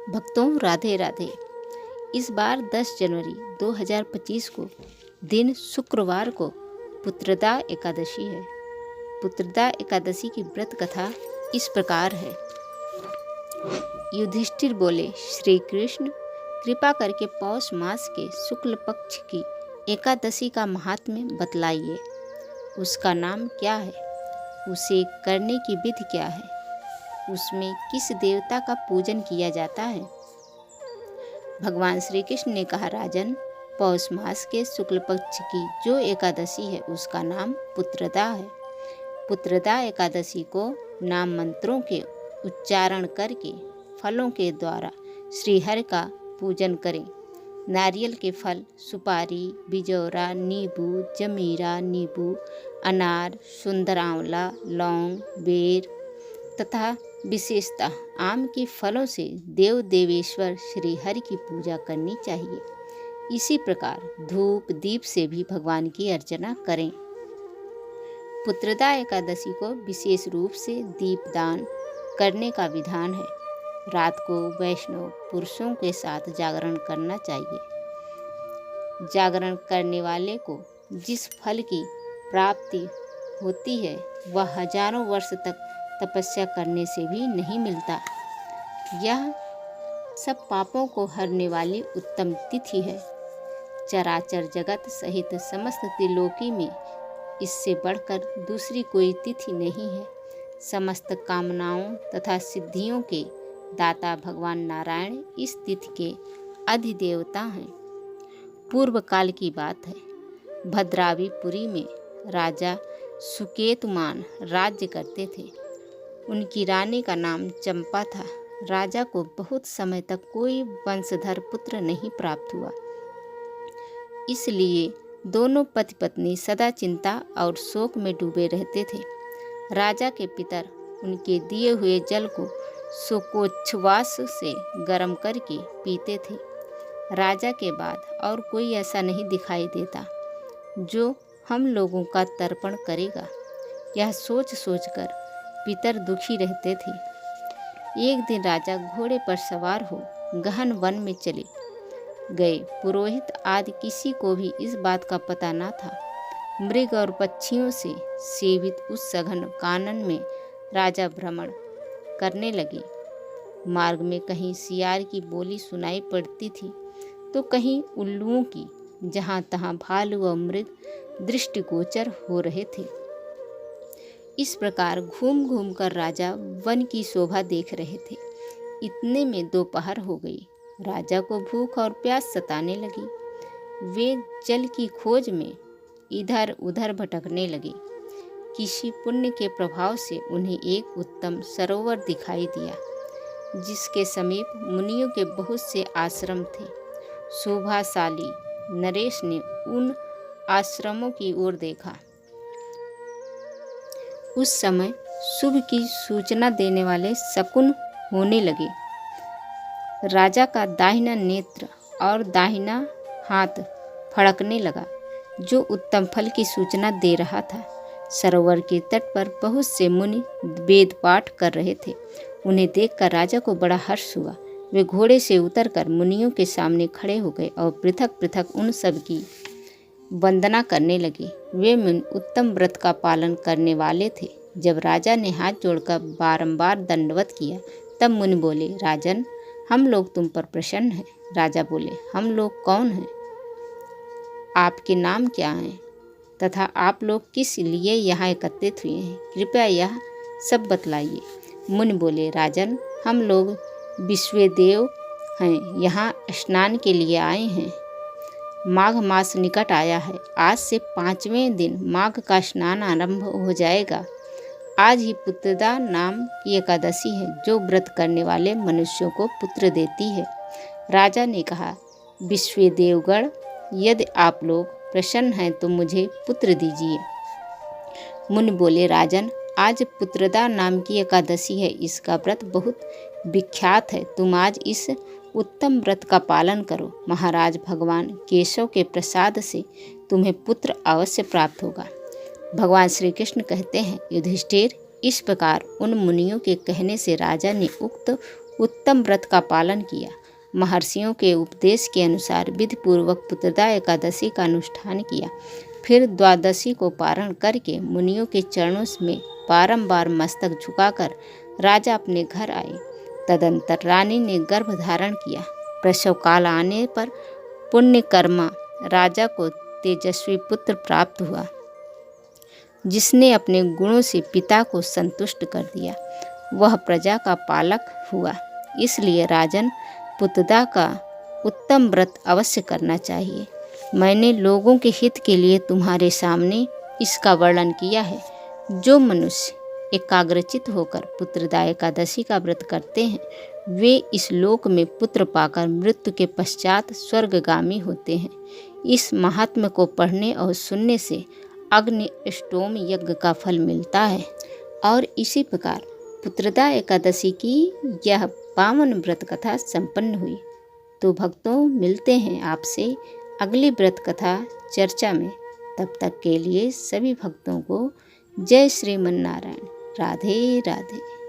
भक्तों राधे राधे। इस बार 10 जनवरी 2025 को दिन शुक्रवार को पुत्रदा एकादशी है। पुत्रदा एकादशी की व्रत कथा इस प्रकार है। युधिष्ठिर बोले, श्री कृष्ण कृपा करके पौष मास के शुक्ल पक्ष की एकादशी का महात्म्य बतलाइए। उसका नाम क्या है? उसे करने की विधि क्या है? उसमें किस देवता का पूजन किया जाता है? भगवान श्री कृष्ण ने कहा, राजन, पौष मास के शुक्ल पक्ष की जो एकादशी है उसका नाम पुत्रदा है। पुत्रदा एकादशी को नाम मंत्रों के उच्चारण करके फलों के द्वारा श्रीहरि का पूजन करें। नारियल के फल, सुपारी, बिजौरा, नींबू, जमीरा, नींबू, अनार, सुंदर आंवला, लौंग, बेर तथा विशेषतः आम के फलों से देव देवेश्वर श्री हरि की पूजा करनी चाहिए। इसी प्रकार धूप दीप से भी भगवान की अर्चना करें। पुत्रदा एकादशी को विशेष रूप से दीपदान करने का विधान है। रात को वैष्णव पुरुषों के साथ जागरण करना चाहिए। जागरण करने वाले को जिस फल की प्राप्ति होती है वह हजारों वर्ष तक तपस्या करने से भी नहीं मिलता। यह सब पापों को हरने वाली उत्तम तिथि है। चराचर जगत सहित समस्त त्रिलोकी में इससे बढ़कर दूसरी कोई तिथि नहीं है। समस्त कामनाओं तथा सिद्धियों के दाता भगवान नारायण इस तिथि के अधिदेवता हैं। पूर्व काल की बात है। भद्रावीपुरी में राजा सुकेतुमान राज्य करते थे। उनकी रानी का नाम चंपा था। राजा को बहुत समय तक कोई वंशधर पुत्र नहीं प्राप्त हुआ। इसलिए दोनों पति पत्नी सदा चिंता और शोक में डूबे रहते थे। राजा के पितर उनके दिए हुए जल को शोकोच्छ्वास से गर्म करके पीते थे। राजा के बाद और कोई ऐसा नहीं दिखाई देता जो हम लोगों का तर्पण करेगा। यह सोच सोचकर पितर दुखी रहते थे। एक दिन राजा घोड़े पर सवार हो गहन वन में चले गए। पुरोहित आदि किसी को भी इस बात का पता न था। मृग और पक्षियों से सेवित उस सघन कानन में राजा भ्रमण करने लगे। मार्ग में कहीं सियार की बोली सुनाई पड़ती थी तो कहीं उल्लुओं की। जहाँ तहाँ भालू व मृग दृष्टिगोचर हो रहे थे। इस प्रकार घूम घूम कर राजा वन की शोभा देख रहे थे। इतने में दोपहर हो गई। राजा को भूख और प्यास सताने लगी। वे जल की खोज में इधर उधर भटकने लगे। किसी पुण्य के प्रभाव से उन्हें एक उत्तम सरोवर दिखाई दिया जिसके समीप मुनियों के बहुत से आश्रम थे। शोभाशाली नरेश ने उन आश्रमों की ओर देखा। उस समय शुभ की सूचना देने वाले शकुन होने लगे। राजा का दाहिना नेत्र और दाहिना हाथ फड़कने लगा जो उत्तम फल की सूचना दे रहा था। सरोवर के तट पर बहुत से मुनि वेद पाठ कर रहे थे। उन्हें देखकर राजा को बड़ा हर्ष हुआ। वे घोड़े से उतरकर मुनियों के सामने खड़े हो गए और पृथक पृथक उन सब की वंदना करने लगे। वे मुनि उत्तम व्रत का पालन करने वाले थे। जब राजा ने हाथ जोड़कर बारंबार दंडवत किया तब मुनि बोले, राजन, हम लोग तुम पर प्रसन्न हैं। राजा बोले, हम लोग कौन हैं? आपके नाम क्या हैं तथा आप लोग किस लिए यहाँ एकत्रित हुए हैं? कृपया यह सब बतलाइए। मुनि बोले, राजन, हम लोग विश्वदेव हैं। यहाँ स्नान के लिए आए हैं। माघ मास निकट आया है। आज से 5वें दिन माघ का स्नान आरंभ हो जाएगा। आज ही पुत्रदा नाम की एकादशी है जो व्रत करने वाले मनुष्यों को पुत्र देती है। राजा ने कहा, विश्वदेवगण, यदि आप लोग प्रसन्न हैं तो मुझे पुत्र दीजिए। मुनि बोले, राजन, आज पुत्रदा नाम की एकादशी है। इसका व्रत बहुत विख्यात है। तुम आज इस उत्तम व्रत का पालन करो। महाराज भगवान केशव के प्रसाद से तुम्हें पुत्र अवश्य प्राप्त होगा। भगवान श्री कृष्ण कहते हैं, युधिष्ठिर, इस प्रकार उन मुनियों के कहने से राजा ने उक्त उत्तम व्रत का पालन किया। महर्षियों के उपदेश के अनुसार विधिपूर्वक पुत्रदा एकादशी का अनुष्ठान किया। फिर द्वादशी को पारण करके मुनियों के चरणों में बारंबार मस्तक झुकाकर राजा अपने घर आए। तदंतर रानी ने गर्भ धारण किया। प्रसव काल आने पर पुण्यकर्मा राजा को तेजस्वी पुत्र प्राप्त हुआ, जिसने अपने गुणों से पिता को संतुष्ट कर दिया। वह प्रजा का पालक हुआ। इसलिए राजन, पुत्रदा का उत्तम व्रत अवश्य करना चाहिए। मैंने लोगों के हित के लिए तुम्हारे सामने इसका वर्णन किया है। जो मनुष्य एकाग्रचित होकर पुत्रदा एकादशी का व्रत करते हैं, वे इस लोक में पुत्र पाकर मृत्यु के पश्चात स्वर्गगामी होते हैं। इस महात्म्य को पढ़ने और सुनने से अग्नि अष्टोम यज्ञ का फल मिलता है। और इसी प्रकार पुत्रदा एकादशी की यह पावन व्रत कथा संपन्न हुई। तो भक्तों, मिलते हैं आपसे अगली व्रत कथा चर्चा में। तब तक के लिए सभी भक्तों को जय श्रीमन नारायण। राधे राधे।